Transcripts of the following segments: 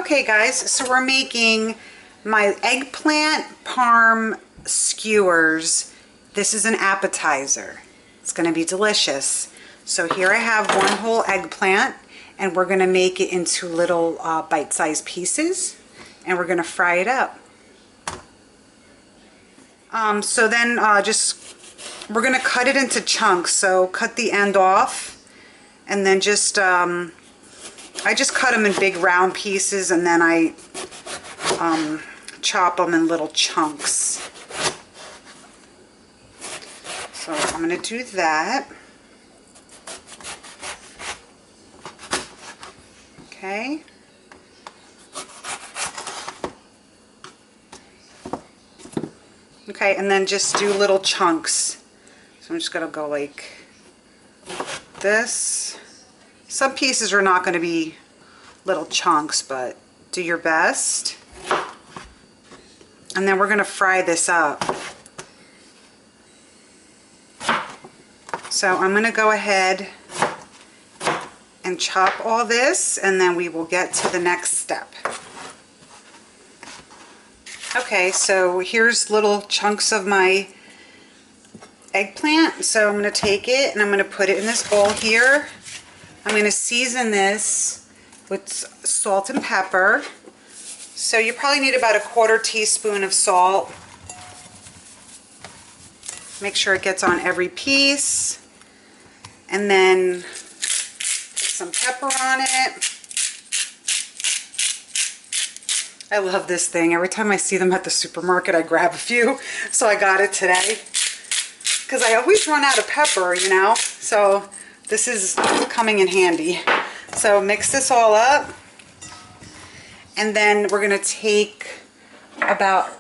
Okay guys, so we're making my eggplant parm skewers. This is an appetizer. It's going to be delicious. So here I have one whole eggplant, and we're going to make it into little bite-sized pieces, and we're going to fry it up. So then we're going to cut it into chunks. So cut the end off, and then just I just cut them in big round pieces, and then I chop them in little chunks. So I'm going to do that. Okay. Okay, and then just do little chunks. So I'm just going to go like this. Some pieces are not going to be little chunks, but do your best. And then we're going to fry this up. So I'm going to go ahead and chop all this, and then we will get to the next step. Okay, so here's little chunks of my eggplant. So I'm going to take it and I'm going to put it in this bowl here. I'm going to season this with salt and pepper. So you probably need about a 1/4 teaspoon of salt. Make sure it gets on every piece. And then put some pepper on it. I love this thing. Every time I see them at the supermarket, I grab a few. So I got it today. Because I always run out of pepper, you know. So this is coming in handy. So mix this all up. And then we're going to take about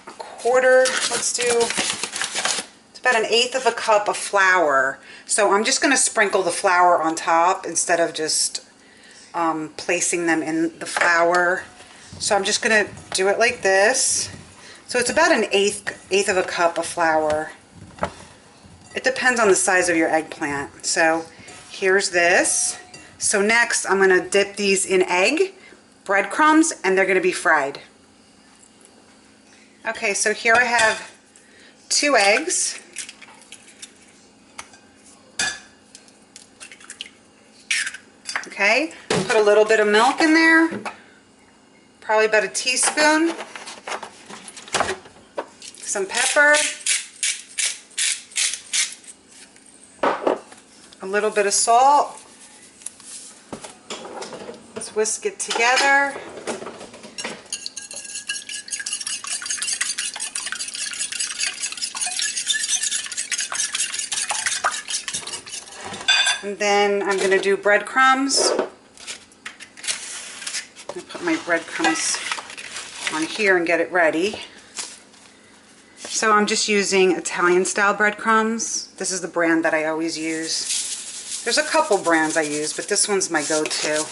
a quarter, let's do, it's about 1/8 cup of flour. So I'm just going to sprinkle the flour on top instead of just placing them in the flour. So I'm just going to do it like this. So it's about 1/8 cup of flour. It depends on the size of your eggplant. So here's this. So next I'm going to dip these in egg, breadcrumbs, and they're going to be fried. Okay, so here I have 2 eggs. Okay, put a little bit of milk in there, probably about 1 teaspoon, some pepper, a little bit of salt. Let's whisk it together. And then I'm going to do breadcrumbs. I'm going to put my breadcrumbs on here and get it ready. So I'm just using Italian style breadcrumbs. This is the brand that I always use. There's a couple brands I use, but this one's my go-to.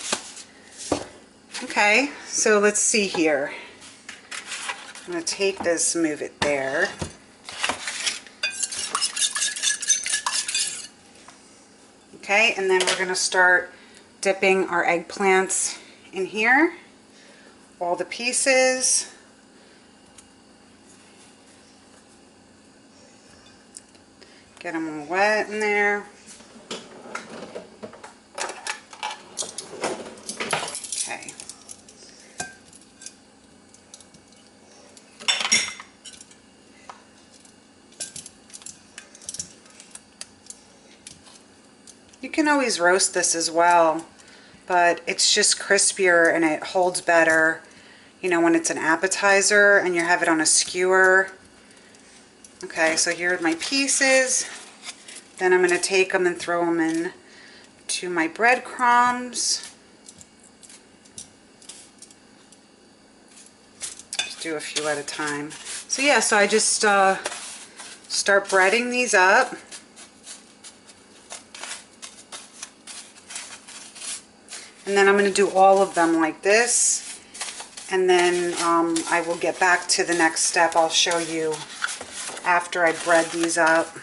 Okay, so let's see here. I'm going to take this, move it there. Okay, and then we're going to start dipping our eggplants in here. All the pieces. Get them all wet in there. Okay. You can always roast this as well, but it's just crispier and it holds better, you know, when it's an appetizer and you have it on a skewer. Okay, so here are my pieces. Then I'm going to take them and throw them in to my breadcrumbs. Just do a few at a time. So yeah, so I just start breading these up. And then I'm going to do all of them like this. And then I will get back to the next step. I'll show you after I bread these up.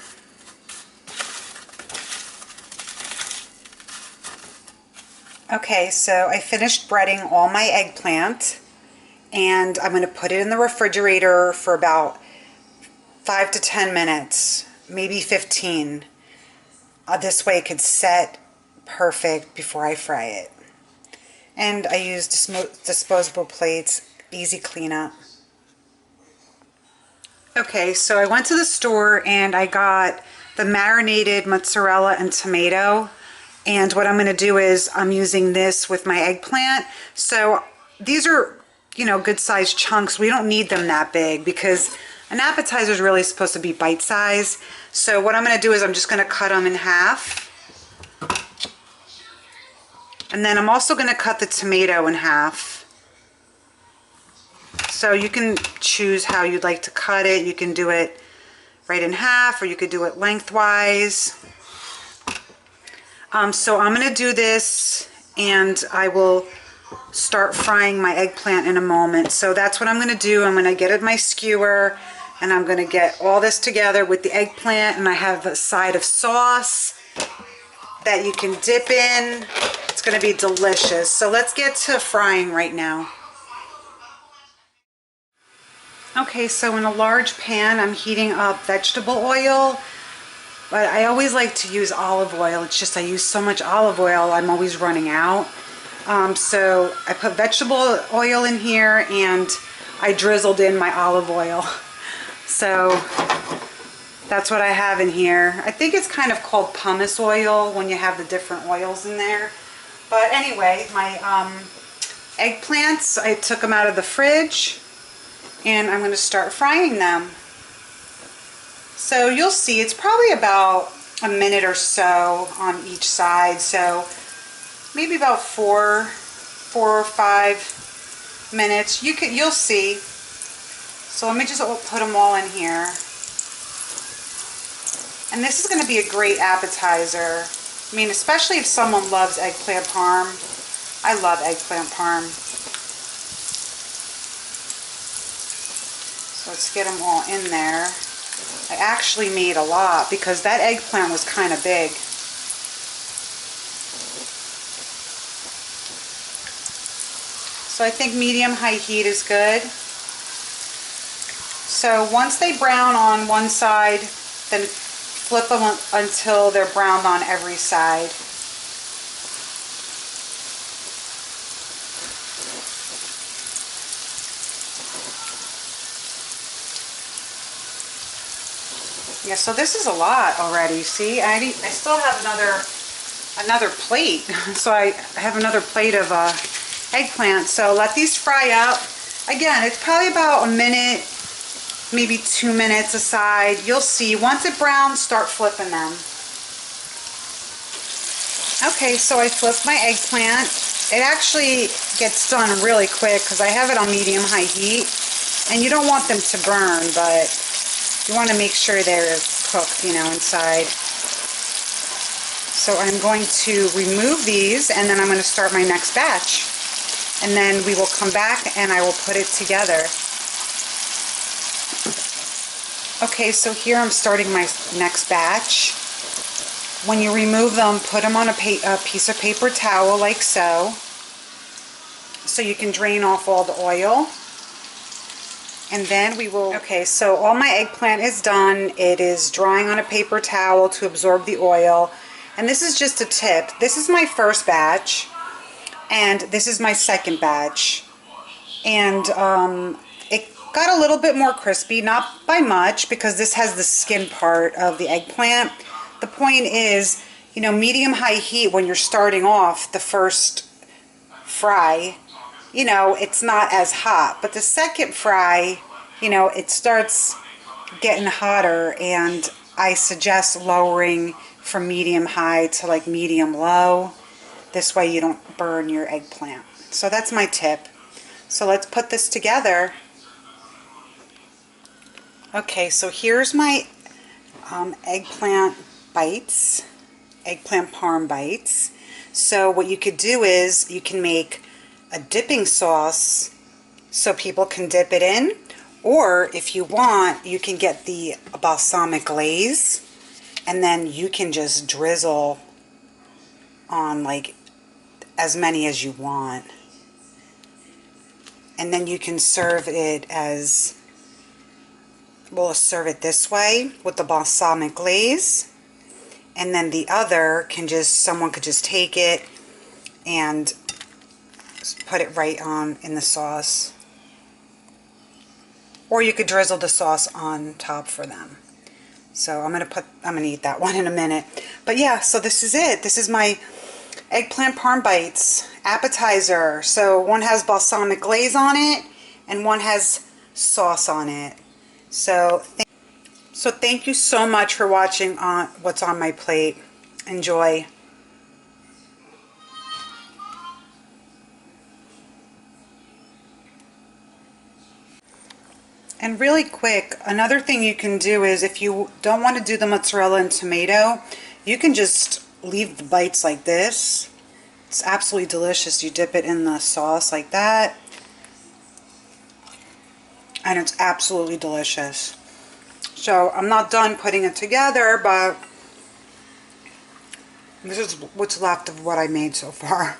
Okay, so I finished breading all my eggplant, and I'm going to put it in the refrigerator for about 5 to 10 minutes, maybe 15. This way it could set perfect before I fry it. And I used disposable plates, easy cleanup. Okay, so I went to the store and I got the marinated mozzarella and tomato. And what I'm going to do is I'm using this with my eggplant. So these are, you know, good sized chunks. We don't need them that big because an appetizer is really supposed to be bite size. So what I'm going to do is I'm just going to cut them in half. And then I'm also going to cut the tomato in half. So you can choose how you'd like to cut it. You can do it right in half, or you could do it lengthwise. So I'm going to do this, and I will start frying my eggplant in a moment. So that's what I'm going to do. I'm going to get my skewer, and I'm going to get all this together with the eggplant, and I have a side of sauce that you can dip in. It's going to be delicious. So let's get to frying right now. Okay, so in a large pan, I'm heating up vegetable oil, but I always like to use olive oil. It's just I use so much olive oil, I'm always running out. So I put vegetable oil in here, and I drizzled in my olive oil. So that's what I have in here. I think it's kind of called pumice oil when you have the different oils in there. But anyway, my eggplants, I took them out of the fridge, and I'm going to start frying them. So you'll see it's probably about a minute or so on each side. So maybe about four or 5 minutes. You'll see. So let me just put them all in here. And this is going to be a great appetizer. I mean, especially if someone loves eggplant parm. I love eggplant parm. So let's get them all in there. I actually made a lot because that eggplant was kind of big. So I think medium-high heat is good. So once they brown on one side, then flip them until they're browned on every side. Yeah, so this is a lot already. See, I still have another plate. So I have another plate of eggplant. So let these fry up. Again, it's probably about a minute, maybe 2 minutes aside. You'll see. Once it browns, start flipping them. Okay, so I flipped my eggplant. It actually gets done really quick because I have it on medium-high heat. And you don't want them to burn, but you want to make sure they're cooked, you know, inside. So I'm going to remove these, and then I'm going to start my next batch. And then we will come back and I will put it together. Okay, so here I'm starting my next batch. When you remove them, put them on a piece of paper towel like so you can drain off all the oil. And then we will, okay, so all my eggplant is done. It is drying on a paper towel to absorb the oil. And this is just a tip. This is my first batch, and this is my second batch. And it got a little bit more crispy, not by much, because this has the skin part of the eggplant. The point is, you know, medium-high heat when you're starting off the first fry, you know, it's not as hot. But the second fry, you know, it starts getting hotter, and I suggest lowering from medium-high to like medium-low. This way you don't burn your eggplant. So that's my tip. So let's put this together. Okay, so here's my eggplant bites, eggplant parm bites. So what you could do is you can make a dipping sauce so people can dip it in, or if you want, you can get the balsamic glaze, and then you can just drizzle on like as many as you want. And then you can serve it as, we'll serve it this way with the balsamic glaze. And then the other can just, someone could just take it and put it right on in the sauce. Or you could drizzle the sauce on top for them. So I'm gonna eat that one in a minute. But yeah, so this is it. This is my eggplant parm bites appetizer. So one has balsamic glaze on it and one has sauce on it. So thank you so much for watching on what's on my plate. Enjoy. And really quick, another thing you can do is if you don't want to do the mozzarella and tomato, you can just leave the bites like this. It's absolutely delicious. You dip it in the sauce like that, and it's absolutely delicious. So I'm not done putting it together, but this is what's left of what I made so far.